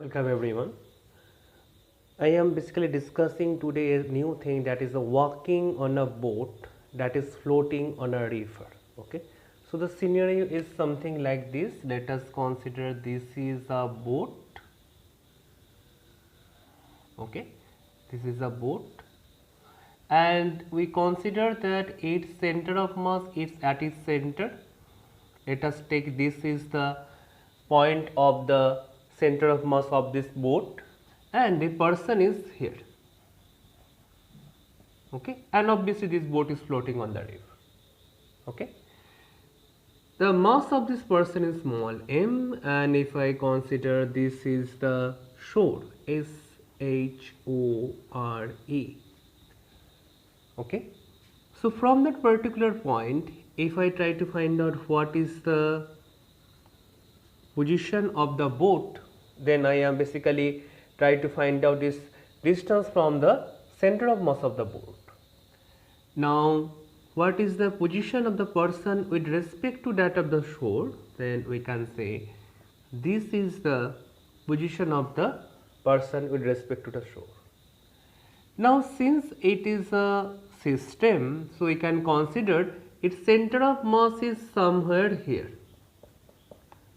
Welcome everyone. I am basically discussing today a new thing, that is walking on a boat that is floating on a river. Okay, so the scenario is something like this. Let us consider this is a boat. Okay, this is a boat, and we consider that its center of mass is at its center. Let us take this is the point of the center of mass of this boat, and the person is here. Okay, and obviously this boat is floating on the river. Okay, the mass of this person is small m, and if I consider this is the shore, shore. Okay, so from that particular point, if I try to find out what is the position of the boat, then I am basically try to find out this distance from the center of mass of the boat. Now, what is the position of the person with respect to that of the shore? Then we can say this is the position of the person with respect to the shore. Now, since it is a system, so we can consider its center of mass is somewhere here.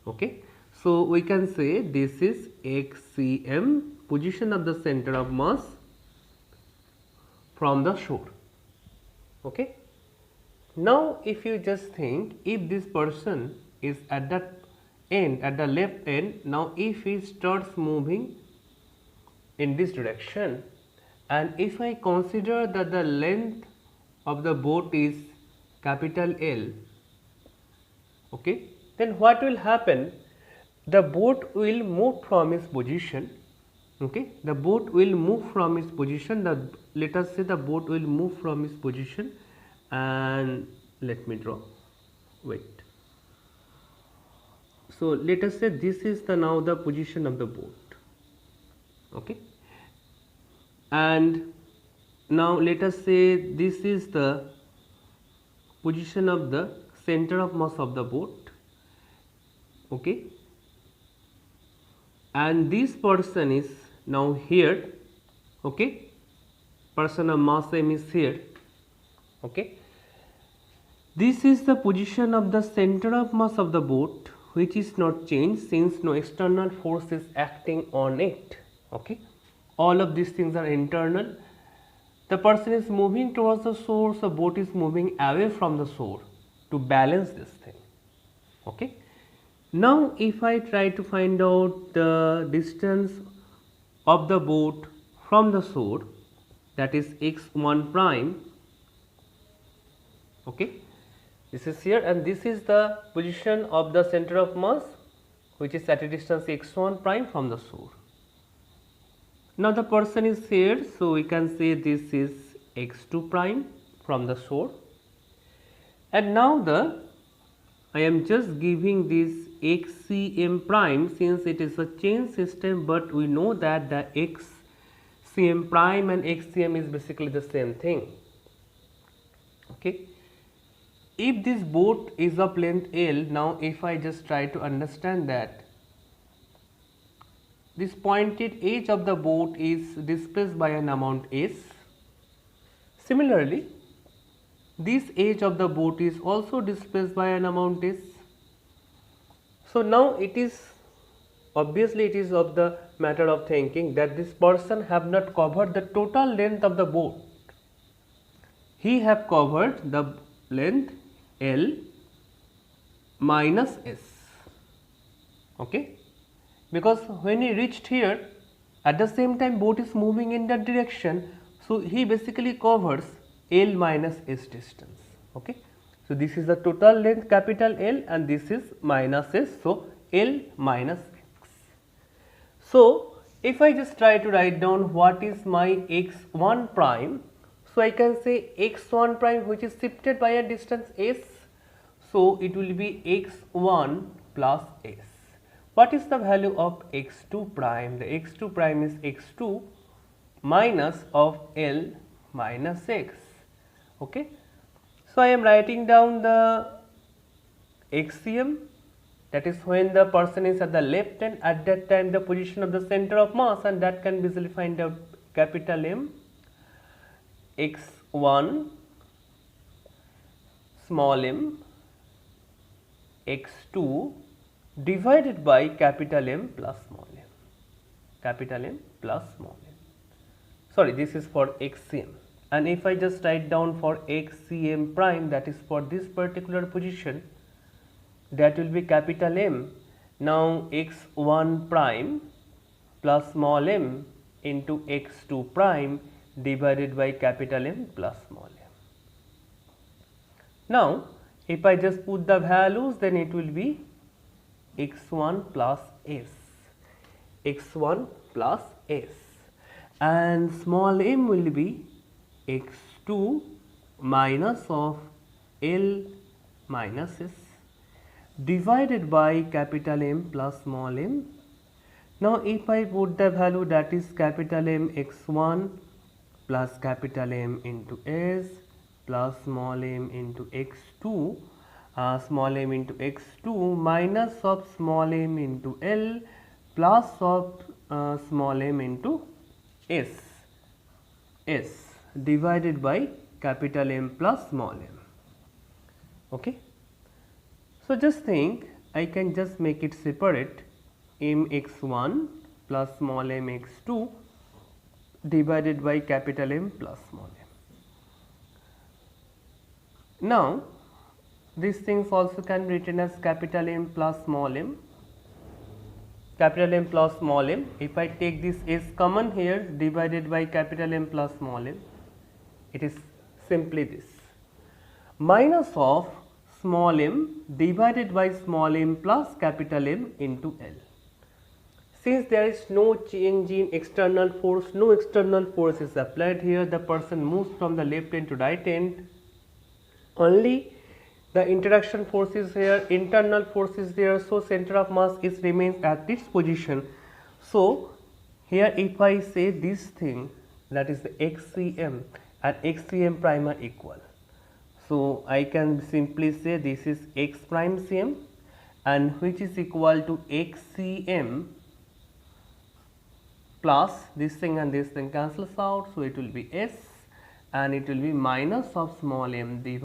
Okay, so we can say this is xcm, position of the center of mass from the shore. Okay, now if you just think, if this person is at that end, at the left end, now if he starts moving in this direction, and if I consider that the length of the boat is capital L, okay, then what will happen? The boat will move from its position. Okay, the boat will move from its position. Let us say the boat will move from its position, and let me draw. Wait. So let us say this is the now the position of the boat. Okay, and now let us say this is the position of the center of mass of the boat. Okay, and this person is now here. Okay, person of mass m is here. Okay, this is the position of the center of mass of the boat, which is not changed since no external force is acting on it. Okay, all of these things are internal. The person is moving towards the shore, so boat is moving away from the shore to balance this thing. Okay, now if I try to find out the distance of the boat from the shore, that is x1 prime. Okay, this is here, and this is the position of the center of mass, which is at a distance x1 prime from the shore. Now the person is here, so we can say this is x2 prime from the shore, and now I am just giving this xcm prime since it is a chain system, but we know that the xcm prime and xcm is basically the same thing. Okay, if this boat is of length L, now if I just try to understand that this pointed edge of the boat is displaced by an amount s. Similarly, this edge of the boat is also displaced by an amount s. So now it is obviously it is of the matter of thinking that this person have not covered the total length of the boat. He have covered the length L minus s. Okay, because when he reached here, at the same time boat is moving in that direction, so he basically covers L minus s distance. Okay, so this is the total length capital L, and this is minus s, so L minus x. So if I just try to write down what is my x1 prime, so I can say x1 prime, which is shifted by a distance s, so it will be x1 plus s. What is the value of x2 prime? The x2 prime is x2 minus of L minus x. Okay, so I am writing down the xcm, that is when the person is at the left end, at that time the position of the center of mass, and that can be easily find out capital M x1 small m x2 divided by capital M plus small m, capital M plus small m. Sorry, this is for xcm, and if I just write down for xcm prime, that is for this particular position, that will be capital M. Now x1 prime plus small m into x2 prime divided by capital M plus small m. Now if I just put the values, then it will be x1 plus s, x1 plus s, and small m will be x2 minus of L minus s divided by capital M plus small m. Now if I put the value, that is capital M x1 plus capital M into s plus small m into x2, small m into x2 minus of small m into L plus of small m into s divided by capital M plus small m. Okay. So just think, I can just make it separate, m x1 plus small m x2 divided by capital M plus small m. Now these things also can be written as capital M plus small m, capital M plus small m. If I take this s common here, divided by capital M plus small m, it is simply this, minus of small m divided by small m plus capital M into L. Since there is no change in external force, no external force is applied here, the person moves from the left end to right end, only the interaction force is here, internal force is there, so center of mass is remains at this position. So here if I say this thing, that is the xcm and xcm prime are equal, so I can simply say this is x prime cm, and which is equal to xcm plus this thing and this thing cancels out, so it will be s, and it will be minus of small m divided